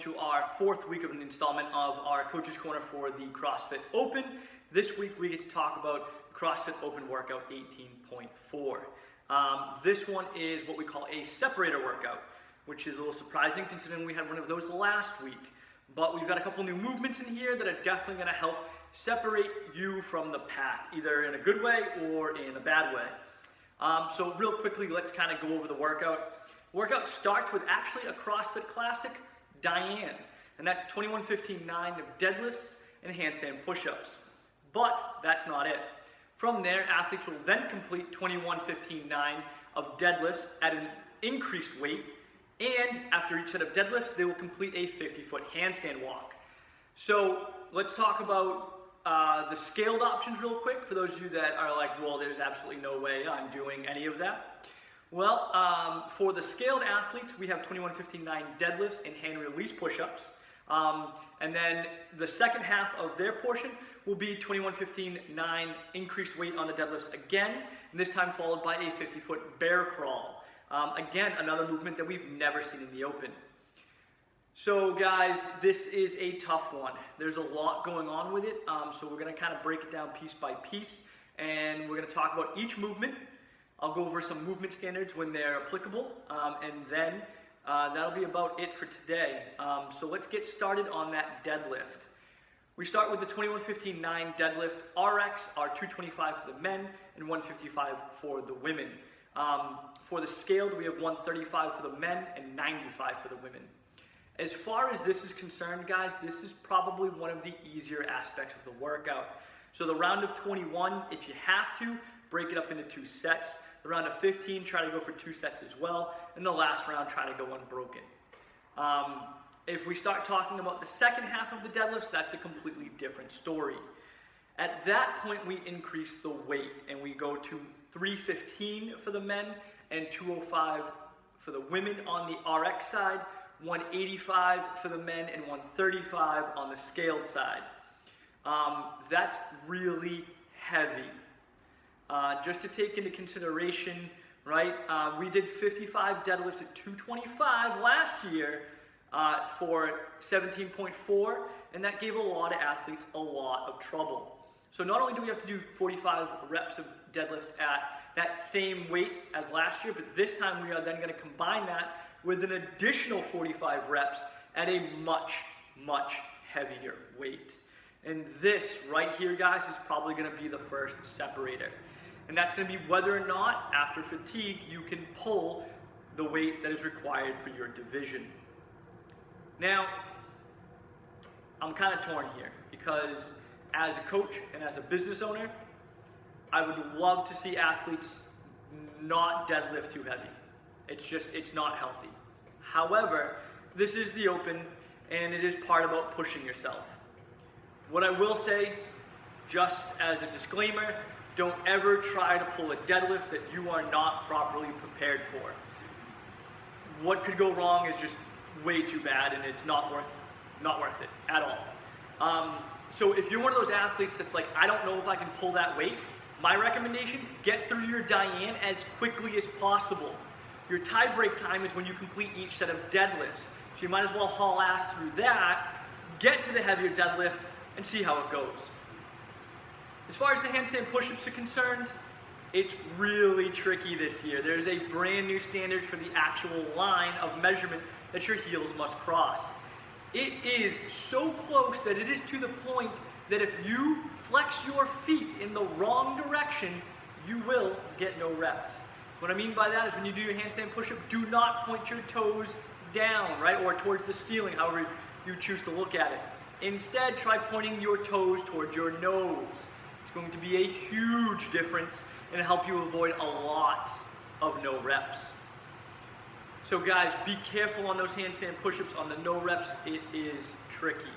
to our fourth week of an installment of our Coach's Corner for the CrossFit Open. This week we get to talk about CrossFit Open Workout 18.4. This one is what we call a separator workout, which is a little surprising considering we had one of those last week. But we've got a couple new movements in here that are definitely going to help separate you from the pack, either in a good way or in a bad way. So real quickly, let's kind of go over the workout. Workout starts with actually a CrossFit classic, DIANE, and that's 21-15-9 of deadlifts and handstand push-ups. But that's not it. From there, athletes will then complete 21-15-9 of deadlifts at an increased weight, and after each set of deadlifts, they will complete a 50-foot handstand walk. So let's talk about the scaled options real quick for those of you that are like, well, there's absolutely no way I'm doing any of that. Well, for the scaled athletes, we have 21-15-9 deadlifts and hand release push-ups. And then the second half of their portion will be 21-15-9 increased weight on the deadlifts again, and this time followed by a 50-foot bear crawl. Again, another movement that we've never seen in the open. So guys, this is a tough one. There's a lot going on with it, so we're going to kind of break it down piece by piece, and we're going to talk about each movement. I'll go over some movement standards when they're applicable, and then that'll be about it for today. So let's get started on that deadlift. We start with the 21-15-9 deadlift. RX are 225 for the men and 155 for the women. For the scaled, we have 135 for the men and 95 for the women. As far as this is concerned, guys, this is probably one of the easier aspects of the workout. So the round of 21, if you have to, break it up into 2 sets. The round of 15, try to go for 2 sets as well. And the last round, try to go unbroken. If we start talking about the second half of the deadlifts, that's a completely different story. At that point, we increase the weight and we go to 315 for the men and 205 for the women on the RX side, 185 for the men and 135 on the scaled side. That's really heavy. Just to take into consideration, right, we did 55 deadlifts at 225 last year for 17.4, and that gave a lot of athletes a lot of trouble. So not only do we have to do 45 reps of deadlift at that same weight as last year, but this time we are then going to combine that with an additional 45 reps at a much, much heavier weight. And this right here, guys, is probably going to be the first separator. And that's going to be whether or not, after fatigue, you can pull the weight that is required for your division. Now, I'm kind of torn here because as a coach and as a business owner, I would love to see athletes not deadlift too heavy. It's not healthy. However, this is the open and it is part about pushing yourself. What I will say, just as a disclaimer, don't ever try to pull a deadlift that you are not properly prepared for. What could go wrong is just way too bad, and it's not worth it at all. So if you're one of those athletes that's like, I don't know if I can pull that weight, my recommendation, get through your DIANE as quickly as possible. Your tie break time is when you complete each set of deadlifts. So you might as well haul ass through that, get to the heavier deadlift, and see how it goes. As far as the handstand push-ups are concerned, it's really tricky this year. There's a brand new standard for the actual line of measurement that your heels must cross. It is so close that it is to the point that if you flex your feet in the wrong direction, you will get no reps. What I mean by that is when you do your handstand push-up, do not point your toes down, right, or towards the ceiling, however you choose to look at it. Instead, try pointing your toes towards your nose. It's going to be a huge difference and help you avoid a lot of no reps. So guys, be careful on those handstand push-ups. On the no reps, it is tricky.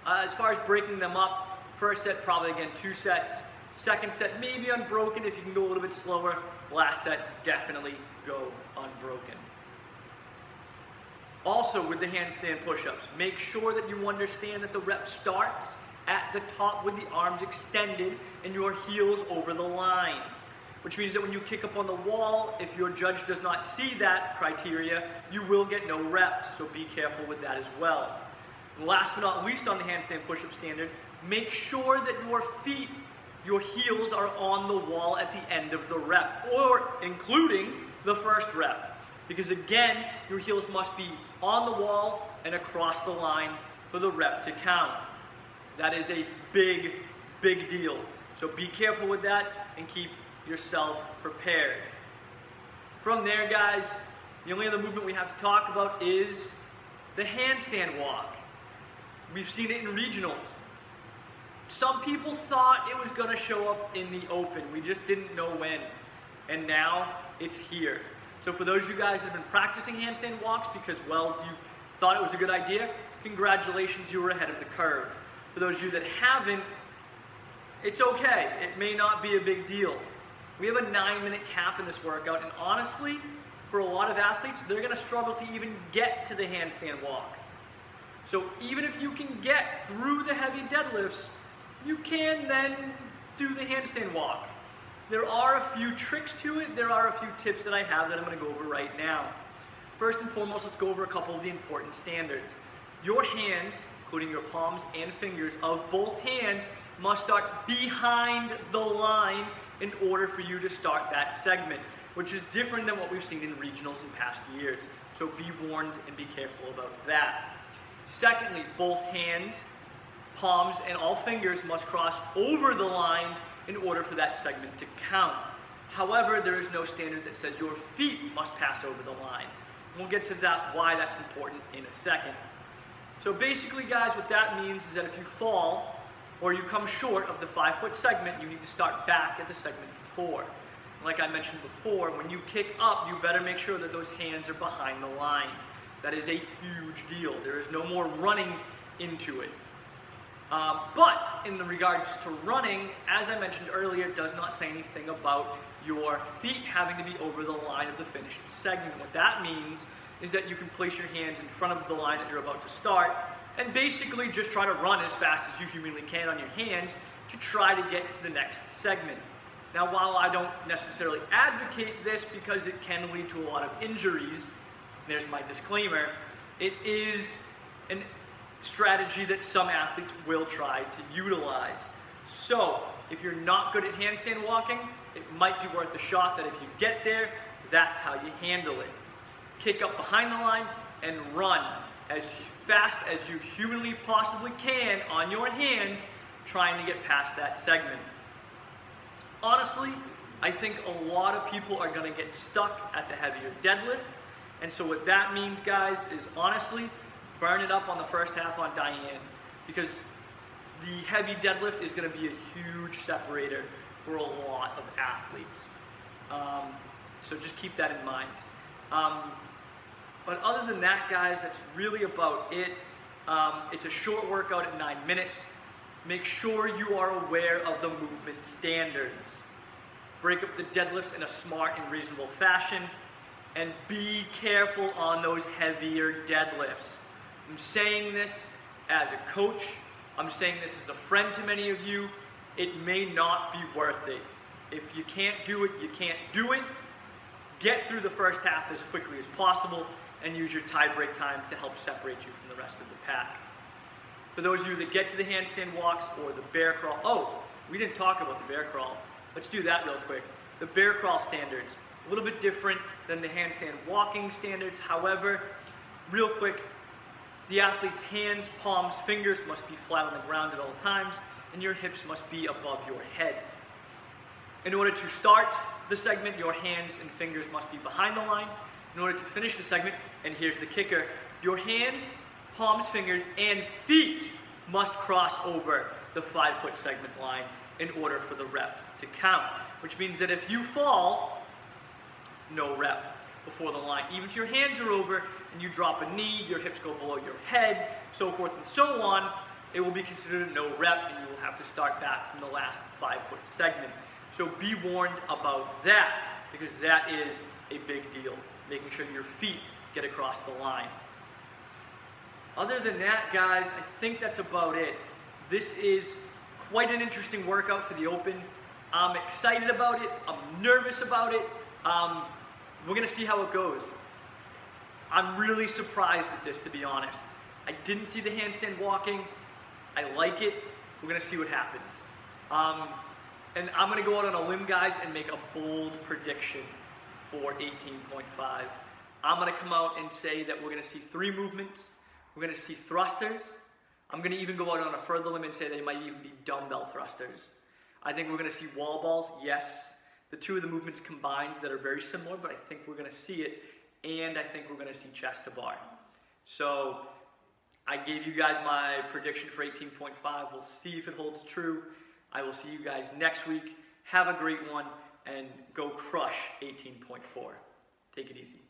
As far as breaking them up, first set probably again 2 sets. Second set maybe unbroken if you can go a little bit slower. Last set definitely go unbroken. Also with the handstand push-ups, make sure that you understand that the rep starts at the top with the arms extended and your heels over the line. Which means that when you kick up on the wall, if your judge does not see that criteria, you will get no reps, so be careful with that as well. And last but not least on the handstand push-up standard, make sure that your feet, your heels are on the wall at the end of the rep, or including the first rep. Because again, your heels must be on the wall and across the line for the rep to count. That is a big, big deal. So be careful with that and keep yourself prepared. From there, guys, the only other movement we have to talk about is the handstand walk. We've seen it in regionals. Some people thought it was going to show up in the open. We just didn't know when. And now it's here. So for those of you guys that have been practicing handstand walks because, well, you thought it was a good idea, congratulations, you were ahead of the curve. For those of you that haven't, it's okay. It may not be a big deal. We have a 9-minute cap in this workout, and honestly, for a lot of athletes, they're going to struggle to even get to the handstand walk. So even if you can get through the heavy deadlifts, you can then do the handstand walk. There are a few tricks to it. There are a few tips that I have that I'm going to go over right now. First and foremost, let's go over a couple of the important standards. Your hands, including your palms and fingers of both hands, must start behind the line in order for you to start that segment, which is different than what we've seen in regionals in past years. So be warned and be careful about that. Secondly, both hands, palms, and all fingers must cross over the line in order for that segment to count. However, there is no standard that says your feet must pass over the line. We'll get to that, why that's important in a second. So basically, guys, what that means is that if you fall or you come short of the 5-foot segment, you need to start back at the segment before. Like I mentioned before, when you kick up, you better make sure that those hands are behind the line. That is a huge deal. There is no more running into it. But in the regards to running, as I mentioned earlier, it does not say anything about your feet having to be over the line of the finished segment. What that means is that you can place your hands in front of the line that you're about to start and basically just try to run as fast as you humanly can on your hands to try to get to the next segment. Now, while I don't necessarily advocate this because it can lead to a lot of injuries, there's my disclaimer, it is a strategy that some athletes will try to utilize. So, if you're not good at handstand walking, it might be worth a shot that if you get there, that's how you handle it. Kick up behind the line and run as fast as you humanly possibly can on your hands, trying to get past that segment. Honestly, I think a lot of people are going to get stuck at the heavier deadlift, and so what that means, guys, is honestly, burn it up on the first half on DIANE, because the heavy deadlift is going to be a huge separator for a lot of athletes. So just keep that in mind. But other than that, guys, that's really about it. It's a short workout at 9 minutes. Make sure you are aware of the movement standards. Break up the deadlifts in a smart and reasonable fashion. And be careful on those heavier deadlifts. I'm saying this as a coach. I'm saying this as a friend to many of you. It may not be worth it. If you can't do it, you can't do it. Get through the first half as quickly as possible and use your tie break time to help separate you from the rest of the pack. For those of you that get to the handstand walks or the bear crawl, oh, we didn't talk about the bear crawl. Let's do that real quick. The bear crawl standards, a little bit different than the handstand walking standards. However, real quick, the athlete's hands, palms, fingers must be flat on the ground at all times, and your hips must be above your head. In order to start the segment, your hands and fingers must be behind the line. In order to finish the segment, and here's the kicker, your hands, palms, fingers, and feet must cross over the 5-foot segment line in order for the rep to count. Which means that if you fall, no rep before the line. Even if your hands are over and you drop a knee, your hips go below your head, so forth and so on, it will be considered a no rep and you will have to start back from the last 5-foot segment. So be warned about that, because that is a big deal, making sure your feet get across the line. Other than that, guys, I think that's about it. This is quite an interesting workout for the Open. I'm excited about it. I'm nervous about it. We're going to see how it goes. I'm really surprised at this, to be honest. I didn't see the handstand walking. I like it. We're gonna see what happens. And I'm gonna go out on a limb, guys, and make a bold prediction for 18.5. I'm gonna come out and say that we're gonna see 3 movements. We're gonna see thrusters. I'm gonna even go out on a further limb and say they might even be dumbbell thrusters. I think we're gonna see wall balls. Yes, the 2 of the movements combined that are very similar, but I think we're gonna see it, and I think we're gonna see chest to bar. So I gave you guys my prediction for 18.5. We'll see if it holds true. I will see you guys next week. Have a great one, and go crush 18.4. Take it easy.